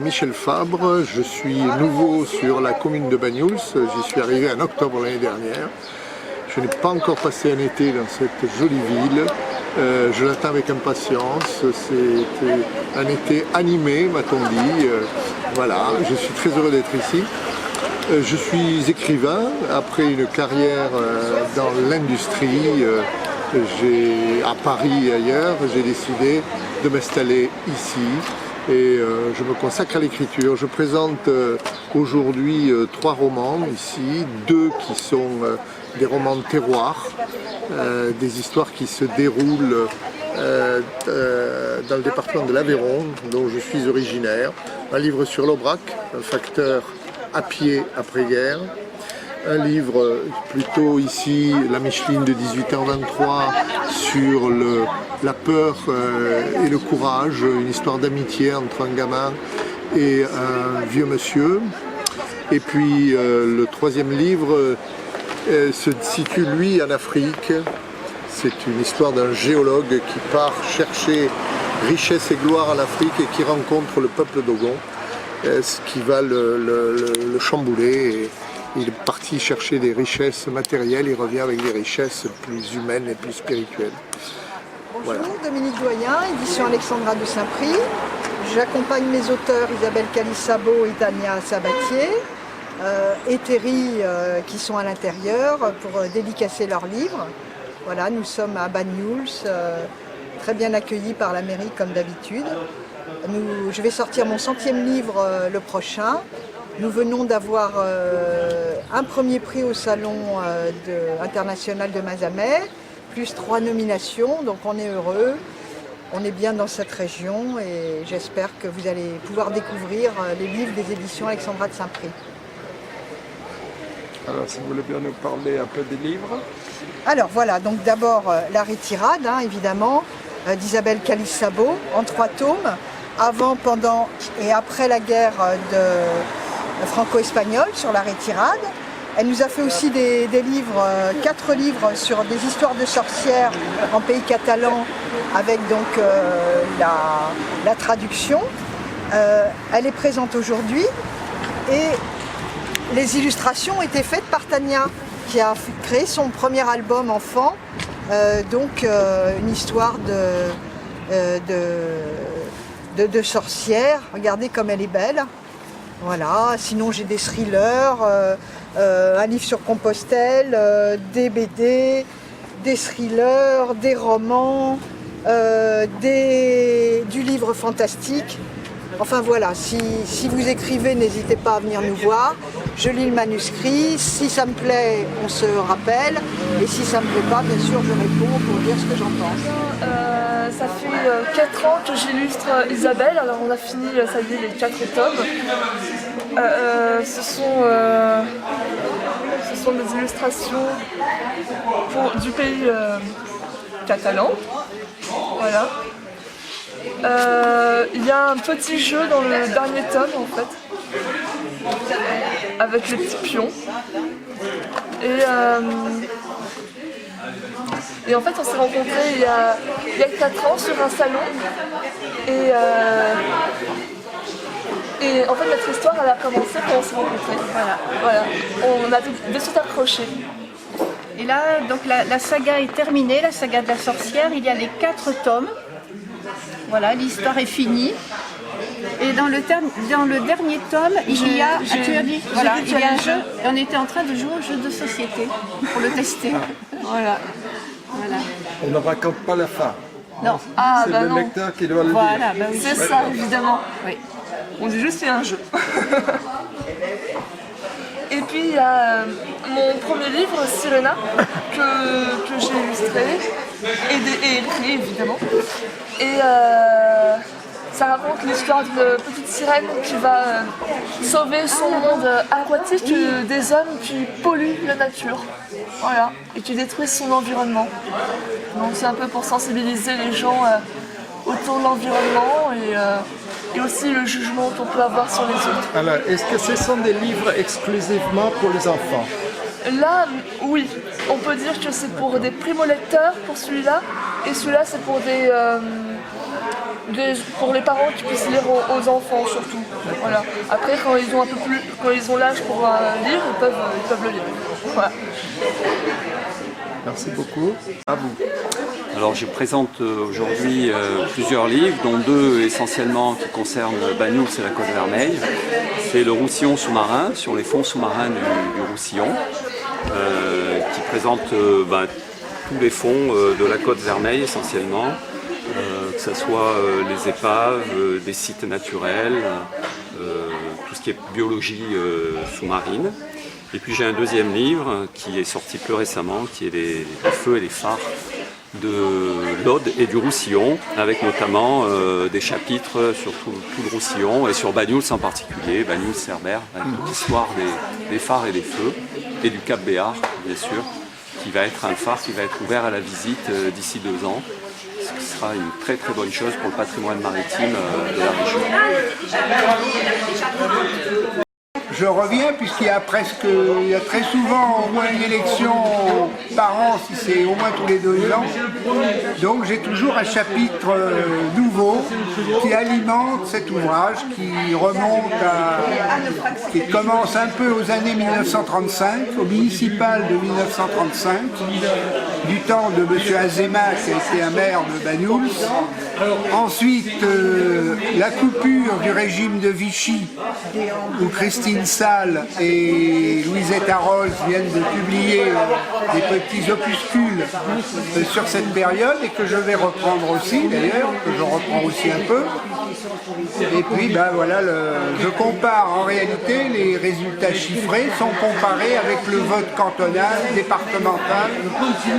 Michel Fabre, je suis nouveau sur la commune de Banyuls, j'y suis arrivé en octobre l'année dernière. Je n'ai pas encore passé un été dans cette jolie ville, je l'attends avec impatience, c'est un été animé m'a-t-on dit, voilà, je suis très heureux d'être ici. Je suis écrivain, après une carrière dans l'industrie, à Paris et ailleurs, j'ai décidé de m'installer ici et je me consacre à l'écriture. Je présente aujourd'hui 3 romans ici, 2 qui sont des romans de terroir, des histoires qui se déroulent dans le département de l'Aveyron, dont je suis originaire. Un livre sur l'Aubrac, un facteur à pied après-guerre. Un livre plutôt ici, La Micheline de 18h23, sur la peur et le courage, une histoire d'amitié entre un gamin et un vieux monsieur. Et puis le 3e livre se situe lui en Afrique. C'est une histoire d'un géologue qui part chercher richesse et gloire en Afrique et qui rencontre le peuple Dogon, ce qui va le chambouler. Et il est parti chercher des richesses matérielles, il revient avec des richesses plus humaines et plus spirituelles. Bonjour, voilà. Dominique Doyen, édition Alexandra de Saint-Prix. J'accompagne mes auteurs Isabelle Calissabo et Tania Sabatier et Terry qui sont à l'intérieur pour dédicacer leurs livres. Voilà, nous sommes à Banyuls, très bien accueillis par la mairie comme d'habitude. Je vais sortir mon 100e livre le prochain. Nous venons d'avoir un premier prix au salon international de Mazamet, plus 3 nominations, donc on est heureux. On est bien dans cette région et j'espère que vous allez pouvoir découvrir les livres des éditions Alexandra de Saint-Prix. Alors, si vous voulez bien nous parler un peu des livres. Alors voilà, donc d'abord La Retirade, évidemment, d'Isabelle Calissabo, en 3 tomes, avant, pendant et après la guerre franco-espagnole sur la Retirade. Elle nous a fait aussi des livres, 4 livres sur des histoires de sorcières en pays catalan, avec donc la traduction. Elle est présente aujourd'hui et les illustrations ont été faites par Tania, qui a créé son premier album enfant, une histoire de sorcière. Regardez comme elle est belle. Voilà. Sinon j'ai des thrillers, un livre sur Compostelle, des BD, des thrillers, des romans, du livre fantastique. Enfin voilà, si vous écrivez, n'hésitez pas à venir nous voir. Je lis le manuscrit, si ça me plaît, on se rappelle. Et si ça me plaît pas, bien sûr, je réponds pour dire ce que j'en pense. Ça fait 4 ans que j'illustre Isabelle, alors on a fini, ça y est, les 4 tomes. Ce sont des illustrations du pays catalan. Voilà. Il y a un petit jeu dans le dernier tome en fait, avec les petits pions. Et en fait on s'est rencontrés il y a 4 ans sur un salon. Et en fait notre histoire elle a commencé quand on s'est rencontrés. Voilà. On a de suite accroché. Et là donc la saga est terminée, la saga de la sorcière, il y a les 4 tomes. Voilà, l'histoire est finie. Et dans le dernier tome, il y a, il y a un jeu. Et on était en train de jouer au jeu de société pour le tester. Voilà. On ne raconte pas la fin. Non. C'est le lecteur qui doit le dire. Bah oui. C'est ça, évidemment. Oui. On dit juste c'est un jeu. Et puis il y a mon premier livre, Sirena, que j'ai illustré et écrit évidemment. Et ça raconte l'histoire d'une petite sirène qui va sauver son monde aquatique des hommes qui polluent la nature. Voilà, et qui détruisent son environnement. Donc c'est un peu pour sensibiliser les gens autour de l'environnement et aussi le jugement qu'on peut avoir sur les autres. Alors, est-ce que ce sont des livres exclusivement pour les enfants? Là, oui, on peut dire que c'est pour des primo-lecteurs pour celui-là, et celui-là c'est pour pour les parents qui puissent lire aux enfants surtout. Voilà. Après, quand ils ont l'âge pour lire, ils peuvent le lire. Voilà. Merci beaucoup. À vous. Alors je présente aujourd'hui plusieurs livres, dont deux essentiellement qui concernent Banyuls et la Côte Vermeille. C'est le Roussillon sous-marin, sur les fonds sous-marins du Roussillon, qui présente tous les fonds de la Côte Vermeille essentiellement, que ce soit les épaves, des sites naturels, tout ce qui est biologie sous-marine. Et puis j'ai un deuxième livre qui est sorti plus récemment, qui est les feux et les phares de l'Aude et du Roussillon, avec notamment des chapitres sur tout le Roussillon et sur Banyuls en particulier, Banyuls-Cerbère, avec toute l'histoire des phares et des feux, et du Cap Béar, bien sûr, qui va être un phare qui va être ouvert à la visite d'ici 2 ans. Ce qui sera une très très bonne chose pour le patrimoine maritime de la région. Je reviens puisqu'il y a très souvent au moins une élection par an, si c'est au moins tous les 2 ans. Donc j'ai toujours un chapitre nouveau qui alimente cet ouvrage, qui commence un peu aux années 1935, au municipal de 1935, du temps de M. Azéma, qui a été un maire de Banyuls. Ensuite, la coupure du régime de Vichy, où Christine Salle et Louisette Arolz viennent de publier des petits opuscules sur cette période et que je vais reprendre aussi d'ailleurs, que je reprends aussi un peu. Et puis voilà, je compare en réalité, les résultats chiffrés sont comparés avec le vote cantonal, départemental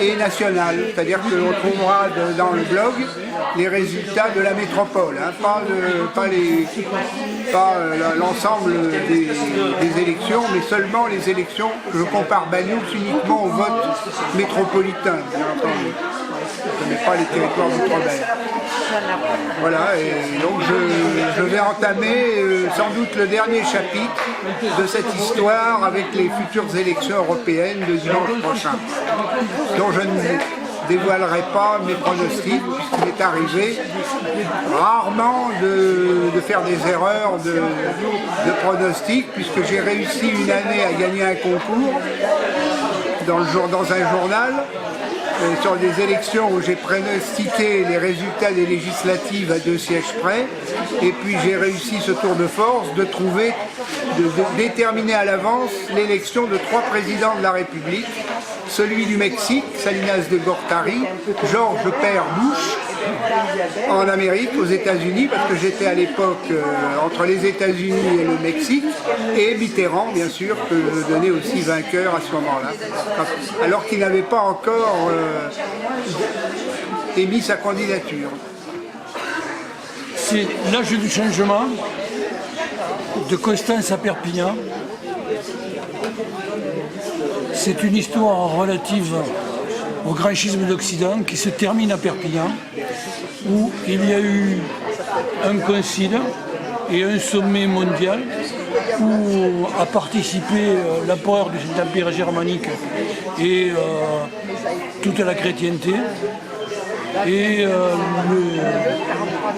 et national. C'est-à-dire qu'on trouvera dans le blog les résultats de la métropole, hein, pas l'ensemble des élections, mais seulement les élections. Je compare Banyuls uniquement au vote métropolitain, bien entendu. Je ne connais pas les territoires d'outre-mer. Voilà, et donc je vais entamer sans doute le dernier chapitre de cette histoire avec les futures élections européennes de dimanche prochain, dont je ne dévoilerai pas mes pronostics, puisqu'il est arrivé rarement de faire des erreurs de pronostics, puisque j'ai réussi une année à gagner un concours dans un journal sur des élections où j'ai pronostiqué les résultats des législatives à 2 sièges près, et puis j'ai réussi ce tour de force de déterminer à l'avance l'élection de 3 présidents de la République, celui du Mexique, Salinas de Gortari, George Père Bush, en Amérique, aux États-Unis, parce que j'étais à l'époque entre les États-Unis et le Mexique, et Mitterrand, bien sûr, que je donnais aussi vainqueur à ce moment-là, alors qu'il n'avait pas encore émis sa candidature. C'est l'âge du changement, de Constance à Perpignan. C'est une histoire relative au grand schisme d'Occident qui se termine à Perpignan, où il y a eu un concile et un sommet mondial où a participé l'empereur du Saint-Empire germanique et toute la chrétienté. Et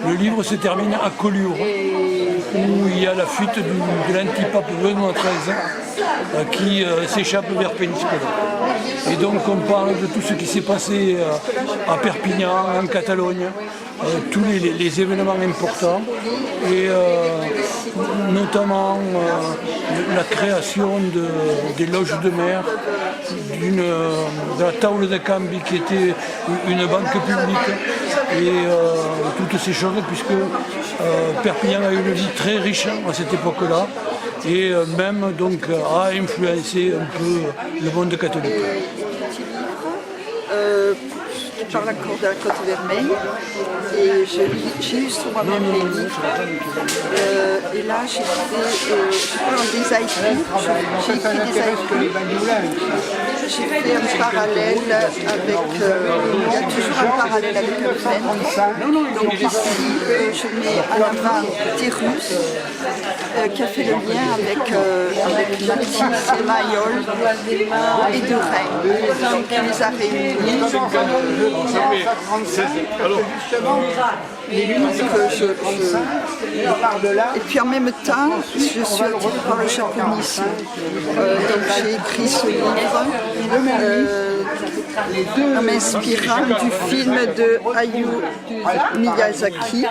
le livre se termine à Collioure, où il y a la fuite de l'antipape Benoît XIII qui s'échappe vers Péninscola. Et donc on parle de tout ce qui s'est passé à Perpignan, en Catalogne, tous les événements importants, et notamment la création des loges de mer, de la Taule de Cambi qui était une banque publique, et toutes ces choses, puisque Perpignan a eu une vie très riche à cette époque-là, et même donc a influencé un peu le monde catholique. Qui parle encore de la Côte Vermeille, et j'illustre moi-même les livres. Et là, je parle des haïkus, j'ai écrit des haïkus. J'ai fait un parallèle avec, il y a toujours un parallèle avec le Fen. Donc ici, je mets à l'avant Tyrus, qui a fait le lien avec Matisse et Mayol et de Rennes. Donc il les a réunis. Alors, justement, Et puis en même temps, je suis attirée par le japonisme. Donc j'ai écrit ce livre en m'inspirant du film de Hayao Miyazaki.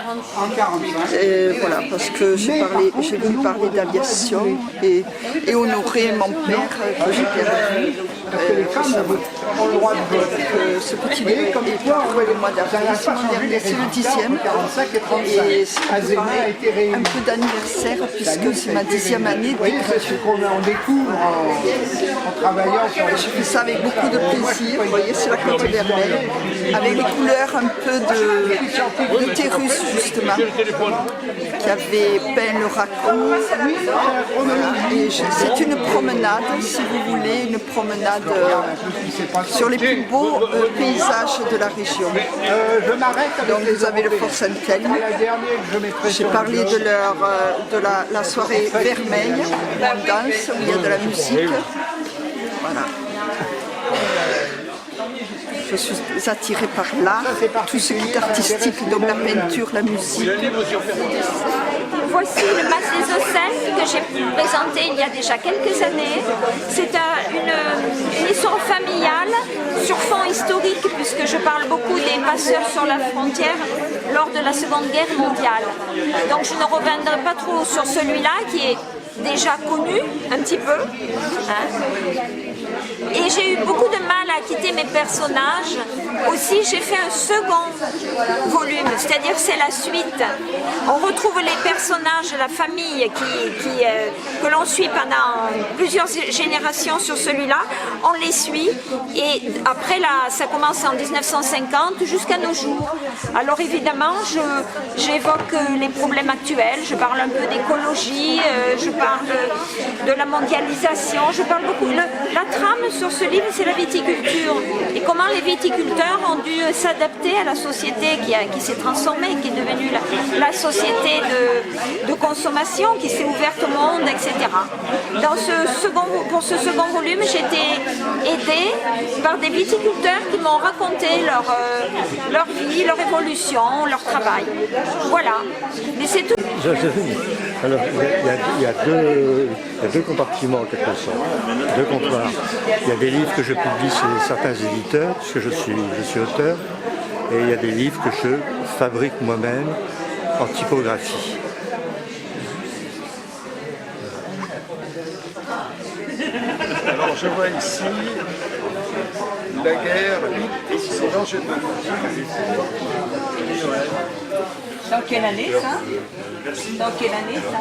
Et voilà, parce que j'ai voulu parler d'aviation et honorer mon père que j'ai perdu récemment. Ce petit livre est paru le mois d'avril, c'est mon dernier, c'est le 10e. Et c'est un peu d'anniversaire puisque c'est ma 10e année d'écriture. On découvre en travaillant sur Je fais ça avec beaucoup de plaisir, vous voyez, c'est la Côte d'Hermel, avec les couleurs un peu de Terrus justement, qui avait peint le raccord. Voilà. Et c'est une promenade, si vous voulez, une promenade sur les plus beaux paysages de la région. Donc vous avez le Fort Saint-Elme. J'ai parlé de la soirée vermeille, la danse, où il y a de la musique. Voilà. Je suis attirée par l'art, tout ce qui est artistique, donc la peinture, la musique. Voici le Mas des Ocelles que j'ai présenté il y a déjà quelques années. C'est une histoire familiale sur fond historique puisque je parle beaucoup des passeurs sur la frontière lors de la Seconde Guerre mondiale. Donc je ne reviendrai pas trop sur celui-là qui est déjà connu un petit peu. Et j'ai eu beaucoup de mal à quitter mes personnages. Aussi, j'ai fait un second volume, c'est-à-dire c'est la suite. On retrouve les personnages, la famille que l'on suit pendant plusieurs générations sur celui-là. On les suit et après, là, ça commence en 1950 jusqu'à nos jours. Alors évidemment, j'évoque les problèmes actuels, je parle un peu d'écologie, je parle de la mondialisation, je parle beaucoup. La trame sur ce livre, c'est la viticulture et comment les viticulteurs ont dû s'adapter à la société qui s'est transformée, qui est devenue la société de consommation, qui s'est ouverte au monde, etc. Pour ce second volume, j'ai été aidée par des viticulteurs qui m'ont raconté leur vie, leur évolution, leur travail. Voilà. Mais c'est tout. Alors, il y a deux compartiments en quelque sorte, deux comptoirs. Il y a des livres que je publie chez certains éditeurs, puisque je suis auteur, et il y a des livres que je fabrique moi-même en typographie. Alors je vois ici la guerre, c'est dangereux. Dans quelle année ça? Dans quelle année ça?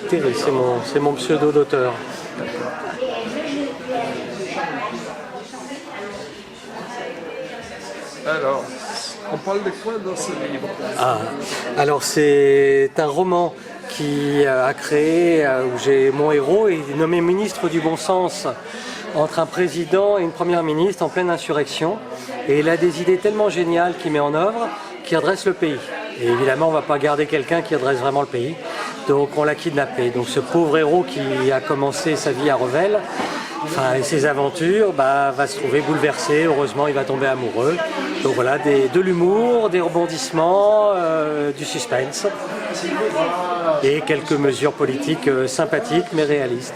Terry, c'est mon pseudo d'auteur. Alors, on parle de quoi dans ce livre? Alors c'est un roman qui a créé, où j'ai mon héros est nommé ministre du bon sens entre un président et une première ministre en pleine insurrection. Et il a des idées tellement géniales qu'il met en œuvre, qui redresse le pays. Et évidemment, on ne va pas garder quelqu'un qui redresse vraiment le pays. Donc on l'a kidnappé. Donc ce pauvre héros qui a commencé sa vie à Revel, et ses aventures, va se trouver bouleversé. Heureusement, il va tomber amoureux. Donc voilà, de l'humour, des rebondissements, du suspense et quelques mesures politiques sympathiques mais réalistes.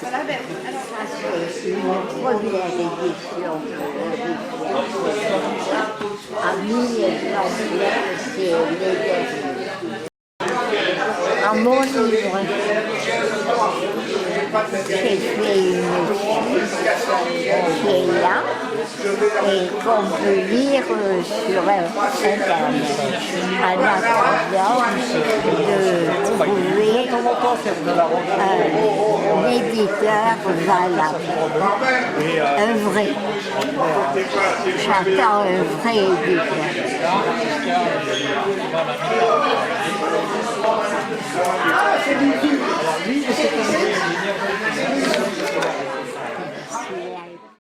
À mon livre, j'ai fait une qui est là et qu'on peut lire sur Internet. En attendant de trouver un éditeur valable, un vrai. J'attends un vrai éditeur.